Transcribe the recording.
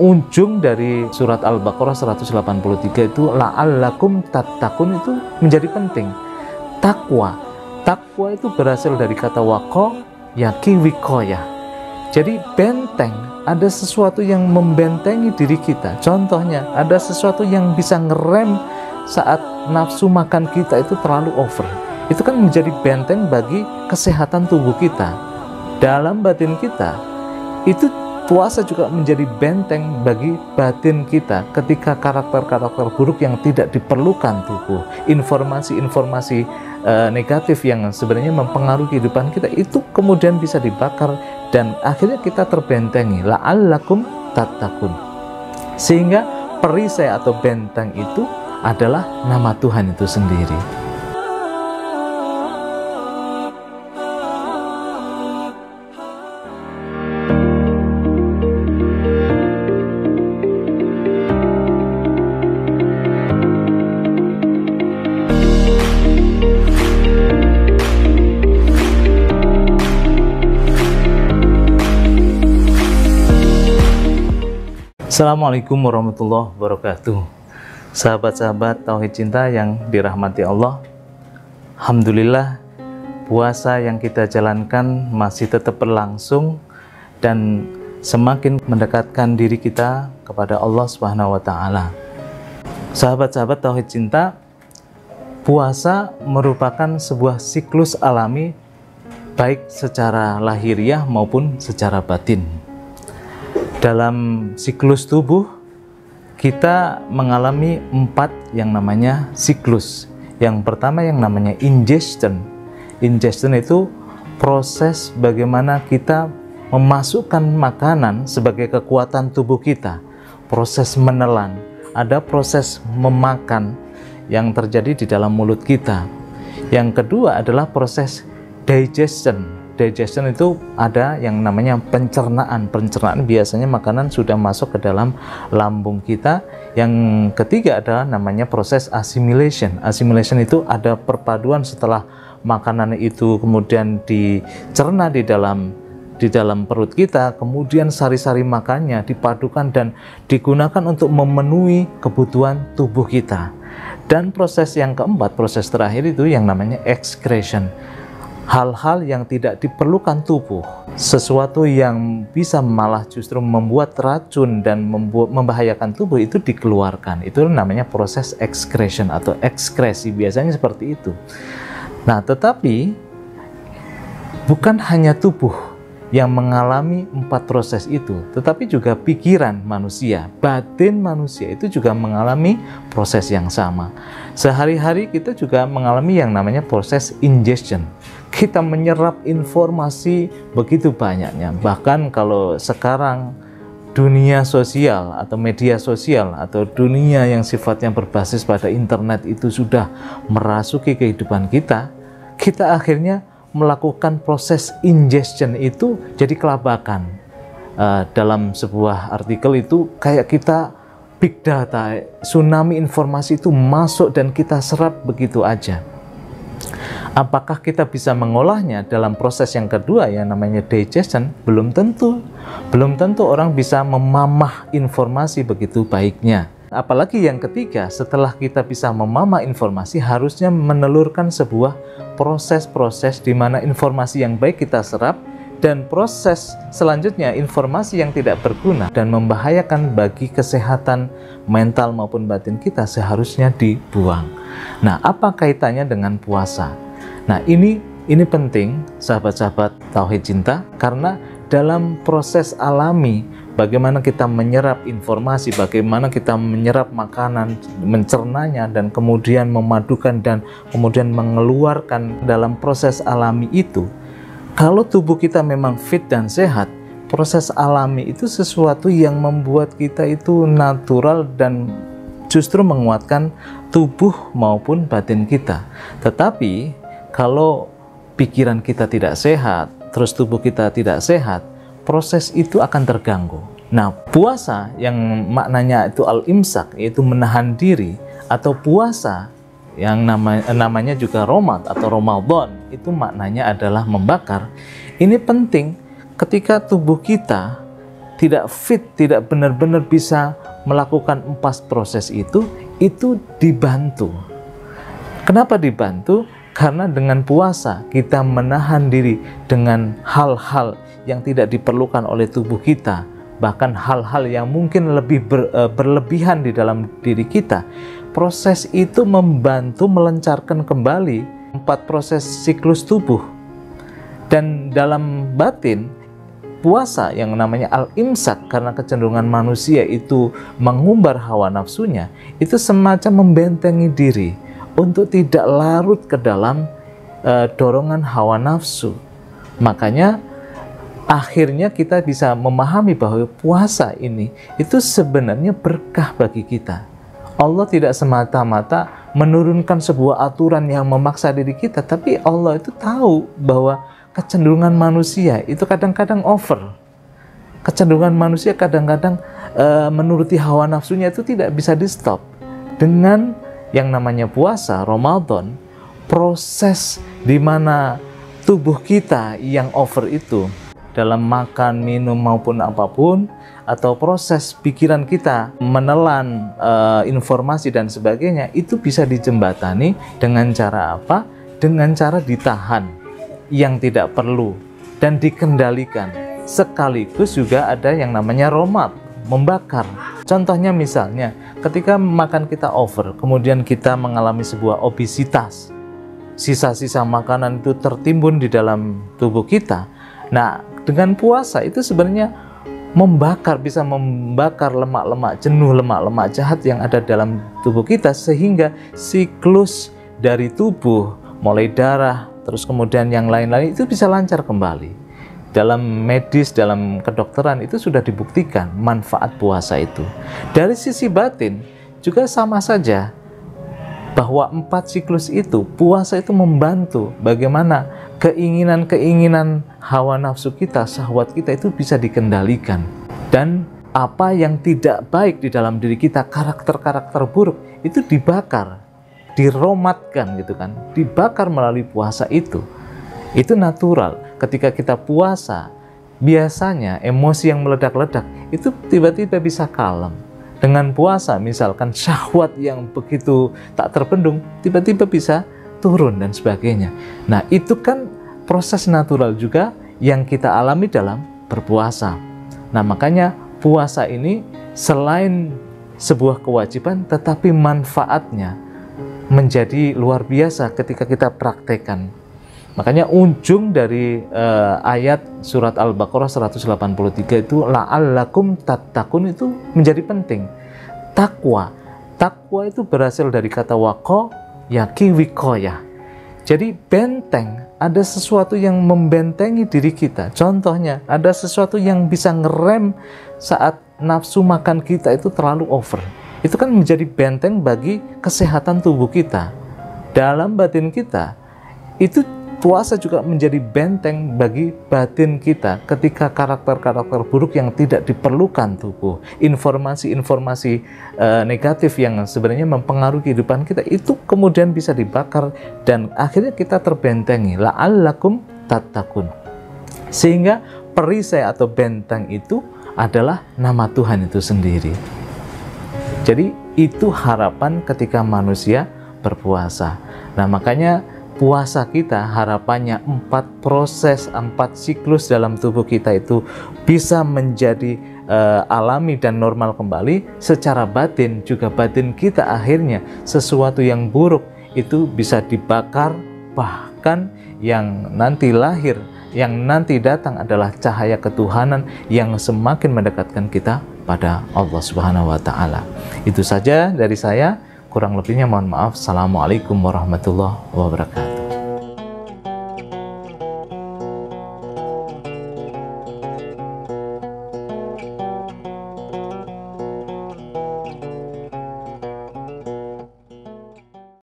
ujung dari surat Al-Baqarah 183 itu la'allakum tattaqun itu menjadi penting. Takwa itu berasal dari kata waqo, yaqi, wiqayah. Jadi benteng, ada sesuatu yang membentengi diri kita. Contohnya, ada sesuatu yang bisa ngerem saat nafsu makan kita itu terlalu over. Itu kan menjadi benteng bagi kesehatan tubuh kita. Dalam batin kita, itu puasa juga menjadi benteng bagi batin kita ketika karakter-karakter buruk yang tidak diperlukan tubuh, informasi-informasi negatif yang sebenarnya mempengaruhi kehidupan kita, itu kemudian bisa dibakar dan akhirnya kita terbentengi. La'allakum tattaqun. Sehingga perisai atau benteng itu adalah nama Tuhan itu sendiri. Assalamualaikum warahmatullahi wabarakatuh. Sahabat-sahabat Tauhid Cinta yang dirahmati Allah, alhamdulillah puasa yang kita jalankan masih tetap berlangsung dan semakin mendekatkan diri kita kepada Allah Subhanahu wa taala. Sahabat-sahabat Tauhid Cinta, puasa merupakan sebuah siklus alami baik secara lahiriah maupun secara batin. Dalam siklus tubuh, kita mengalami 4 yang namanya siklus. Yang pertama yang namanya ingestion. Ingestion itu proses bagaimana kita memasukkan makanan sebagai kekuatan tubuh kita. Proses menelan, ada proses memakan yang terjadi di dalam mulut kita. Yang kedua adalah proses digestion. Digestion itu ada yang namanya pencernaan. Pencernaan biasanya makanan sudah masuk ke dalam lambung kita. Yang ketiga adalah namanya proses assimilation. Assimilation itu ada perpaduan setelah makanan itu kemudian dicerna di dalam perut kita, kemudian sari-sari makannya dipadukan dan digunakan untuk memenuhi kebutuhan tubuh kita. Dan proses yang keempat, proses terakhir itu yang namanya excretion. Hal-hal yang tidak diperlukan tubuh, sesuatu yang bisa malah justru membuat racun dan membahayakan tubuh itu dikeluarkan. Itu namanya proses excretion atau ekskresi, biasanya seperti itu. Nah, tetapi bukan hanya tubuh yang mengalami 4 proses itu, tetapi juga pikiran manusia, batin manusia itu juga mengalami proses yang sama. Sehari-hari kita juga mengalami yang namanya proses ingestion. Kita menyerap informasi begitu banyaknya. Bahkan kalau sekarang dunia sosial atau media sosial atau dunia yang sifatnya berbasis pada internet itu sudah merasuki kehidupan kita, kita akhirnya melakukan proses ingestion itu jadi kelabakan. Dalam sebuah artikel itu kayak kita big data, tsunami informasi itu masuk dan kita serap begitu aja. Apakah kita bisa mengolahnya dalam proses yang kedua yang namanya digestion? Belum tentu. Belum tentu orang bisa memamah informasi begitu baiknya. Apalagi yang ketiga, setelah kita bisa memamah informasi, harusnya menelurkan sebuah proses-proses di mana informasi yang baik kita serap dan proses selanjutnya informasi yang tidak berguna dan membahayakan bagi kesehatan mental maupun batin kita seharusnya dibuang. Nah, apa kaitannya dengan puasa? Nah, ini penting sahabat-sahabat Tauhid Cinta, karena dalam proses alami bagaimana kita menyerap informasi, bagaimana kita menyerap makanan, mencernanya, dan kemudian memadukan dan kemudian mengeluarkan dalam proses alami itu. Kalau tubuh kita memang fit dan sehat, proses alami itu sesuatu yang membuat kita itu natural dan justru menguatkan tubuh maupun batin kita. Tetapi kalau pikiran kita tidak sehat, terus tubuh kita tidak sehat, proses itu akan terganggu. Nah, puasa yang maknanya itu al-imsak, yaitu menahan diri, atau puasa yang namanya juga Ramadan atau Ramadan, itu maknanya adalah membakar. Ini penting ketika tubuh kita tidak fit, tidak benar-benar bisa melakukan 4 proses itu dibantu. Kenapa dibantu? Karena dengan puasa kita menahan diri dengan hal-hal yang tidak diperlukan oleh tubuh kita, bahkan hal-hal yang mungkin lebih berlebihan di dalam diri kita. Proses itu membantu melancarkan kembali 4 proses siklus tubuh. Dan dalam batin, puasa yang namanya al-imsak, karena kecenderungan manusia itu mengumbar hawa nafsunya, itu semacam membentengi diri untuk tidak larut ke dalam dorongan hawa nafsu. Makanya akhirnya kita bisa memahami bahwa puasa ini itu sebenarnya berkah bagi kita. Allah tidak semata-mata menurunkan sebuah aturan yang memaksa diri kita, tapi Allah itu tahu bahwa kecenderungan manusia itu kadang-kadang over. Kecenderungan manusia kadang-kadang menuruti hawa nafsunya itu tidak bisa di stop. Dengan yang namanya puasa Ramadan, proses di mana tubuh kita yang over itu dalam makan, minum maupun apapun, atau proses pikiran kita menelan informasi dan sebagainya, itu bisa dijembatani dengan cara apa? Dengan cara ditahan yang tidak perlu dan dikendalikan. Sekaligus juga ada yang namanya romat, membakar. Contohnya misalnya ketika makan kita over, kemudian kita mengalami sebuah obesitas, sisa-sisa makanan itu tertimbun di dalam tubuh kita. Nah, dengan puasa itu sebenarnya bisa membakar lemak-lemak jenuh, lemak-lemak jahat yang ada dalam tubuh kita, sehingga siklus dari tubuh, mulai darah, terus kemudian yang lain-lain itu bisa lancar kembali. Dalam medis, dalam kedokteran itu sudah dibuktikan manfaat puasa itu. Dari sisi batin juga sama saja, bahwa 4 siklus itu, puasa itu membantu bagaimana keinginan-keinginan hawa nafsu kita, syahwat kita itu bisa dikendalikan. Dan apa yang tidak baik di dalam diri kita, karakter-karakter buruk itu dibakar, diromatkan gitu kan, dibakar melalui puasa itu. Itu natural. Ketika kita puasa, biasanya emosi yang meledak-ledak itu tiba-tiba bisa kalem. Dengan puasa, misalkan syahwat yang begitu tak terbendung, tiba-tiba bisa turun dan sebagainya. Nah, itu kan proses natural juga yang kita alami dalam berpuasa. Nah, makanya puasa ini selain sebuah kewajiban, tetapi manfaatnya menjadi luar biasa ketika kita praktekkan. Makanya ujung dari ayat surat Al-Baqarah 183 itu la'allakum tattaqun itu menjadi penting. Takwa itu berasal dari kata waqo, yaqi, wiqayah. Jadi benteng, ada sesuatu yang membentengi diri kita. Contohnya, ada sesuatu yang bisa ngerem saat nafsu makan kita itu terlalu over. Itu kan menjadi benteng bagi kesehatan tubuh kita. Dalam batin kita, itu puasa juga menjadi benteng bagi batin kita ketika karakter-karakter buruk yang tidak diperlukan tubuh, informasi-informasi negatif yang sebenarnya mempengaruhi kehidupan kita, itu kemudian bisa dibakar dan akhirnya kita terbentengi. La'allakum tattaqun. Sehingga perisai atau benteng itu adalah nama Tuhan itu sendiri. Jadi itu harapan ketika manusia berpuasa. Nah, makanya puasa kita harapannya 4 proses, 4 siklus dalam tubuh kita itu bisa menjadi alami dan normal kembali. Secara batin juga batin kita akhirnya sesuatu yang buruk itu bisa dibakar, bahkan yang nanti lahir, yang nanti datang adalah cahaya ketuhanan yang semakin mendekatkan kita pada Allah Subhanahu wa Ta'ala. Itu saja dari saya. Kurang lebihnya mohon maaf. Assalamualaikum warahmatullahi wabarakatuh.